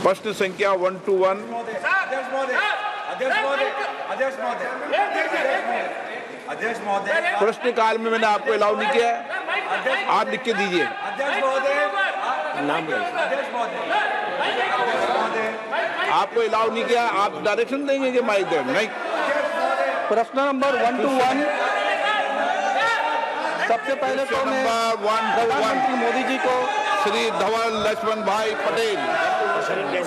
प्रश्न संख्या 121। अध्यक्ष महोदय, प्रश्न काल में मैंने आपको अलाउ नहीं किया है, आप लिख के दीजिए। अध्यक्ष महोदय, आपको अलाउ नहीं किया, आप डायरेक्शन देंगे कि माइक दें? नहीं। प्रश्न नंबर 121। सबसे पहले तो मैं प्रधानमंत्री मोदी जी को श्री धवल लक्ष्मण भाई पटेल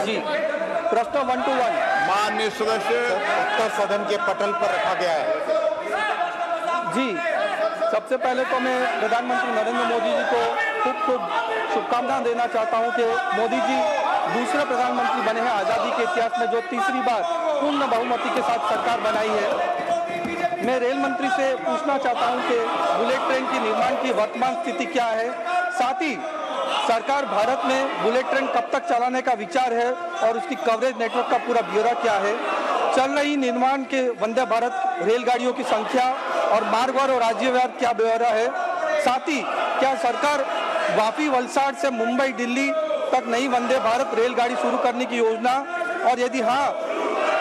जी प्रश्न 121 माननीय सदस्य उत्तर सदन के पटल पर रखा गया है। जी, सबसे पहले तो मैं प्रधानमंत्री नरेंद्र मोदी जी को खूब शुभकामनाएं देना चाहता हूं कि मोदी जी दूसरे प्रधानमंत्री बने हैं आज़ादी के इतिहास में जो तीसरी बार पूर्ण बहुमति के साथ सरकार बनाई है। मैं रेल मंत्री से पूछना चाहता हूं कि बुलेट ट्रेन की निर्माण की वर्तमान स्थिति क्या है, साथ ही सरकार भारत में बुलेट ट्रेन कब तक चलाने का विचार है और उसकी कवरेज नेटवर्क का पूरा ब्यौरा क्या है, चल रही निर्माण के वंदे भारत रेलगाड़ियों की संख्या और मार्गवार और राज्यवार क्या ब्यौरा है, साथ ही क्या सरकार वापी वलसाड से मुंबई दिल्ली तक नई वंदे भारत रेलगाड़ी शुरू करने की योजना, और यदि हाँ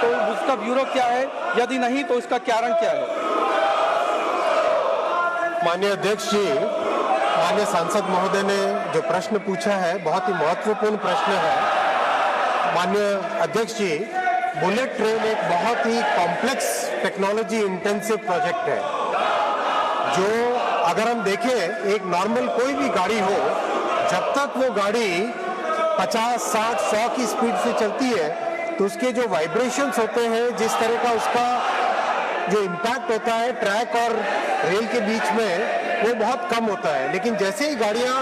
तो उसका ब्यूरो क्या है, यदि नहीं तो इसका कारण क्या है? माननीय अध्यक्ष जी, माननीय सांसद महोदय ने जो प्रश्न पूछा है बहुत ही महत्वपूर्ण प्रश्न है। माननीय अध्यक्ष जी, बुलेट ट्रेन एक बहुत ही कॉम्प्लेक्स टेक्नोलॉजी इंटेंसिव प्रोजेक्ट है, जो अगर हम देखें एक नॉर्मल कोई भी गाड़ी हो, जब तक वो गाड़ी 50, 60, 100 की स्पीड से चलती है तो उसके जो वाइब्रेशंस होते हैं, जिस तरह का उसका जो इम्पैक्ट होता है ट्रैक और रेल के बीच में, वो बहुत कम होता है। लेकिन जैसे ही गाड़ियाँ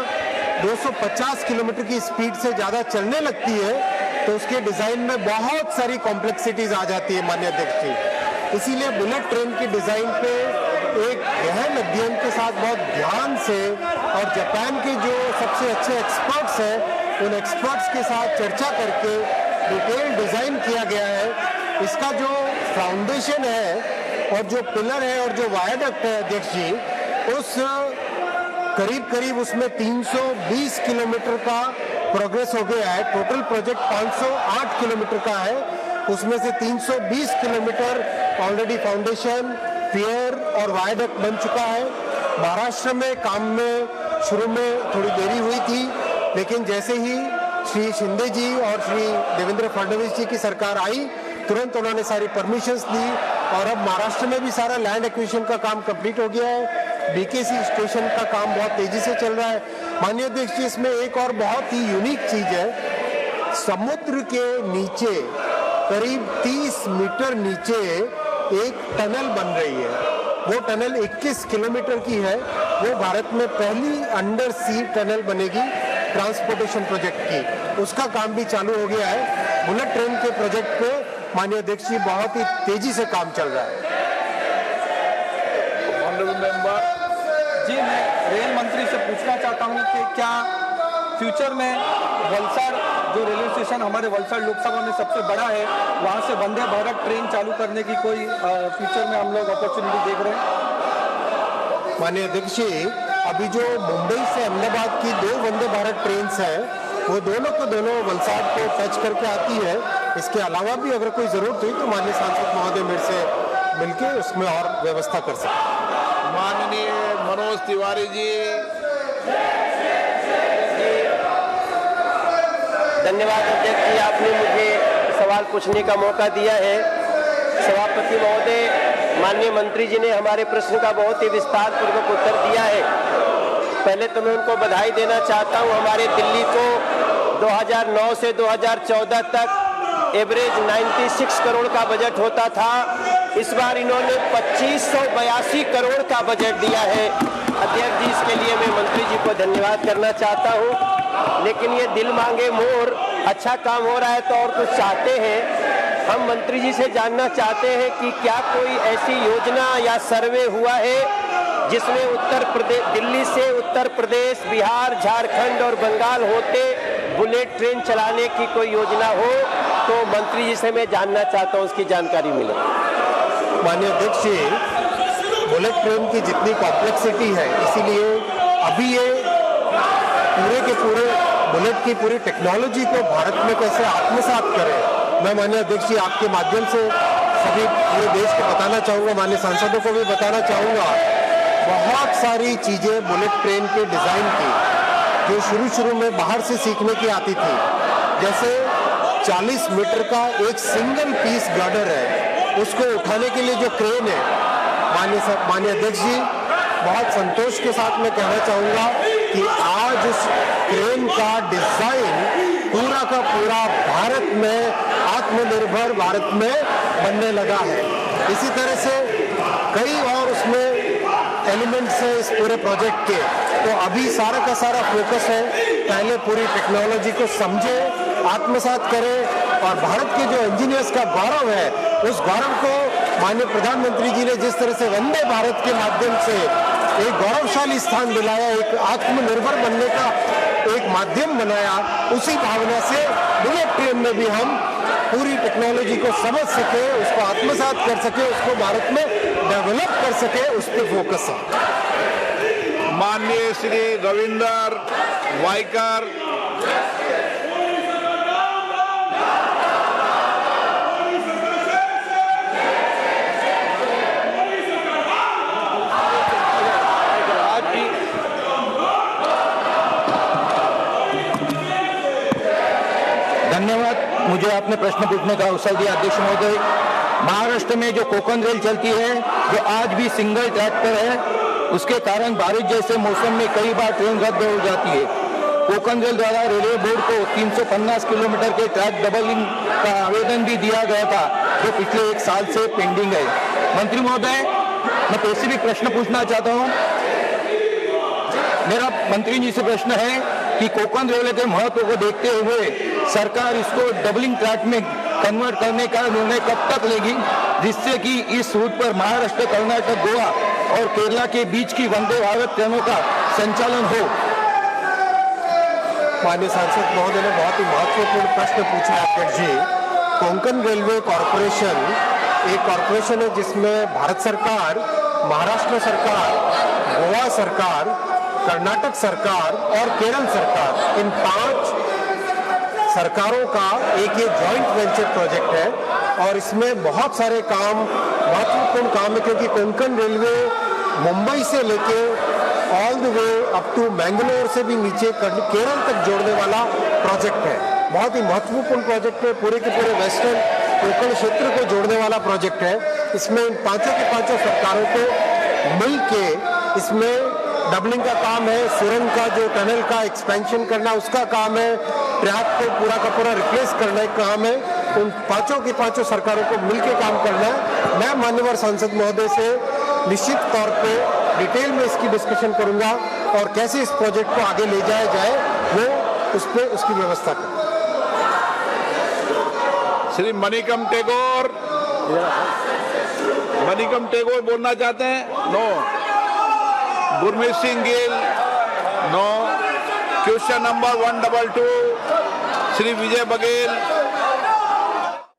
250 किलोमीटर की स्पीड से ज़्यादा चलने लगती है तो उसके डिज़ाइन में बहुत सारी कॉम्प्लेक्सिटीज आ जाती है माननीय अध्यक्ष जी। इसीलिए बुलेट ट्रेन की डिज़ाइन पे एक गहन अध्ययन के साथ बहुत ध्यान से और जापान के जो सबसे अच्छे एक्सपर्ट्स हैं उन एक्सपर्ट्स के साथ चर्चा करके डिटेल डिज़ाइन किया गया है। इसका जो फाउंडेशन है और जो पिलर है और जो वायडक्ट है अध्यक्ष जी, उस करीब उसमें 320 किलोमीटर का प्रोग्रेस हो गया है। टोटल प्रोजेक्ट 508 किलोमीटर का है, उसमें से 320 किलोमीटर ऑलरेडी फाउंडेशन, पियर और वायडक्ट बन चुका है। महाराष्ट्र में काम में शुरू में थोड़ी देरी हुई थी, लेकिन जैसे ही श्री शिंदे जी और श्री देवेंद्र फडणवीस जी की सरकार आई, तुरंत उन्होंने सारी परमिशंस दी और अब महाराष्ट्र में भी सारा लैंड एक्विजिशन का काम कंप्लीट हो गया है। बीकेसी स्टेशन का काम बहुत तेजी से चल रहा है। माननीय अध्यक्ष जी, इसमें एक और बहुत ही यूनिक चीज है, समुद्र के नीचे करीब 30 मीटर नीचे एक टनल बन रही है। वो टनल 21 किलोमीटर की है। वो भारत में पहली अंडर सी टनल बनेगी ट्रांसपोर्टेशन प्रोजेक्ट की, उसका काम भी चालू हो गया है। बुलेट ट्रेन के प्रोजेक्ट पे माननीय अध्यक्ष जी बहुत ही तेजी से काम चल रहा है। जी, मैं रेल मंत्री से पूछना चाहता हूं कि क्या फ्यूचर में वलसाड जो रेलवे स्टेशन हमारे वलसाड लोकसभा में सबसे बड़ा है, वहां से वंदे भारत ट्रेन चालू करने की कोई फ्यूचर में हम लोग अपॉर्चुनिटी देख रहे हैं? माननीय अध्यक्ष जी, अभी जो मुंबई से अहमदाबाद की 2 वंदे भारत ट्रेन हैं, वो दोनों को दोनों वलसाड को टच करके आती है। इसके अलावा भी अगर कोई जरूरत हुई तो माननीय सांसद महोदय मेरे से मिलकर उसमें और व्यवस्था कर सकते। माननीय मनोज तिवारी जी। धन्यवाद अध्यक्ष जी, आपने मुझे सवाल पूछने का मौका दिया है। सभापति महोदय, माननीय मंत्री जी ने हमारे प्रश्न का बहुत ही विस्तार पूर्वक उत्तर दिया है। पहले तो मैं उनको बधाई देना चाहता हूं। हमारे दिल्ली को 2009 से 2014 तक एवरेज 96 करोड़ का बजट होता था। इस बार इन्होंने 2582 करोड़ का बजट दिया है। अध्यक्ष जी, इसके लिए मैं मंत्री जी को धन्यवाद करना चाहता हूं। लेकिन ये दिल मांगे मोर, अच्छा काम हो रहा है तो और कुछ चाहते हैं। हम मंत्री जी से जानना चाहते हैं कि क्या कोई ऐसी योजना या सर्वे हुआ है जिसमें उत्तर प्रदेश, दिल्ली से उत्तर प्रदेश, बिहार, झारखंड और बंगाल होते बुलेट ट्रेन चलाने की कोई योजना हो? तो मंत्री जी से मैं जानना चाहता हूं, उसकी जानकारी मिले। माननीय अध्यक्ष जी, बुलेट ट्रेन की जितनी कॉम्प्लेक्सिटी है, इसीलिए अभी ये पूरे के पूरे बुलेट की पूरी टेक्नोलॉजी को भारत में कैसे आत्मसात करें। मैं माननीय अध्यक्ष जी आपके माध्यम से सभी पूरे देश को बताना चाहूँगा, माननीय सांसदों को भी बताना चाहूँगा, बहुत सारी चीज़ें बुलेट ट्रेन के डिज़ाइन की जो शुरू में बाहर से सीखने की आती थी, जैसे 40 मीटर का एक सिंगल पीस गर्डर है, उसको उठाने के लिए जो क्रेन है, माननीय अध्यक्ष जी बहुत संतोष के साथ मैं कहना चाहूँगा कि आज उस क्रेन का डिजाइन पूरा का पूरा भारत में, आत्मनिर्भर भारत में बनने लगा है। इसी तरह से कई और उसमें एलिमेंट्स हैं इस पूरे प्रोजेक्ट के। तो अभी सारा का सारा फोकस है, पहले पूरी टेक्नोलॉजी को समझे, आत्मसात करें और भारत के जो इंजीनियर्स का गौरव है, उस गौरव को माननीय प्रधानमंत्री जी ने जिस तरह से वंदे भारत के माध्यम से एक गौरवशाली स्थान दिलाया, एक आत्मनिर्भर बनने का एक माध्यम बनाया, उसी भावना से बुलेट ट्रेन में भी हम पूरी टेक्नोलॉजी को समझ सके, उसको आत्मसात कर सके, उसको भारत में डेवलप कर सके, उस पर फोकस है। माननीय श्री रविंदर वाइकर, धन्यवाद, मुझे आपने प्रश्न पूछने का अवसर दिया। अध्यक्ष महोदय, महाराष्ट्र में जो कोकण रेल चलती है, जो आज भी सिंगल ट्रैक पर है, उसके कारण बारिश जैसे मौसम में कई बार ट्रेन रद्द हो जाती है। कोकण रेल द्वारा रेलवे बोर्ड को 350 किलोमीटर के ट्रैक डबलिंग का आवेदन भी दिया गया था, जो पिछले 1 साल से पेंडिंग है। मंत्री महोदय, मैं स्पेसिफिक प्रश्न पूछना चाहता हूँ। मेरा मंत्री जी से प्रश्न है कि कोकण रेलवे के महत्व को देखते हुए सरकार इसको डबलिंग ट्रैक में कन्वर्ट करने का निर्णय कब तक लेगी, जिससे कि इस रूट पर महाराष्ट्र, कर्नाटक, गोवा और केरला के बीच की वंदे भारत ट्रेनों का संचालन हो। माननीय सांसद महोदय ने बहुत ही महत्वपूर्ण प्रश्न पूछा है अध्यक्ष जी। कोंकण रेलवे कॉरपोरेशन एक कॉरपोरेशन है जिसमें भारत सरकार, महाराष्ट्र सरकार, गोवा सरकार, कर्नाटक सरकार और केरल सरकार, इन 5 सरकारों का एक ये जॉइंट वेंचर प्रोजेक्ट है और इसमें बहुत सारे काम, महत्वपूर्ण काम है, क्योंकि कोंकण रेलवे मुंबई से लेके all the way up to Mangalore से भी नीचे केरल तक जोड़ने वाला प्रोजेक्ट है। बहुत ही महत्वपूर्ण प्रोजेक्ट है, पूरे के पूरे वेस्टर्न कोंकण क्षेत्र को जोड़ने वाला प्रोजेक्ट है। इसमें इन 5 के 5 सरकारों को मिल के इसमें डबलिंग का काम है, सुरंग का जो टनल का एक्सपेंशन करना उसका काम है, ट्रैक को पूरा का पूरा रिप्लेस करने का काम है। उन 5 की 5 सरकारों को मिलकर काम करना है। मैं माननीय सांसद महोदय से निश्चित तौर पे डिटेल में इसकी डिस्कशन करूंगा और कैसे इस प्रोजेक्ट को आगे ले जाया जाए वो उस पर उसकी व्यवस्था करें। श्री मणिकम टेगोर बोलना चाहते हैं? No. Gurmeet Singh Gill, no. Question number 122 Shri Vijay Baghel.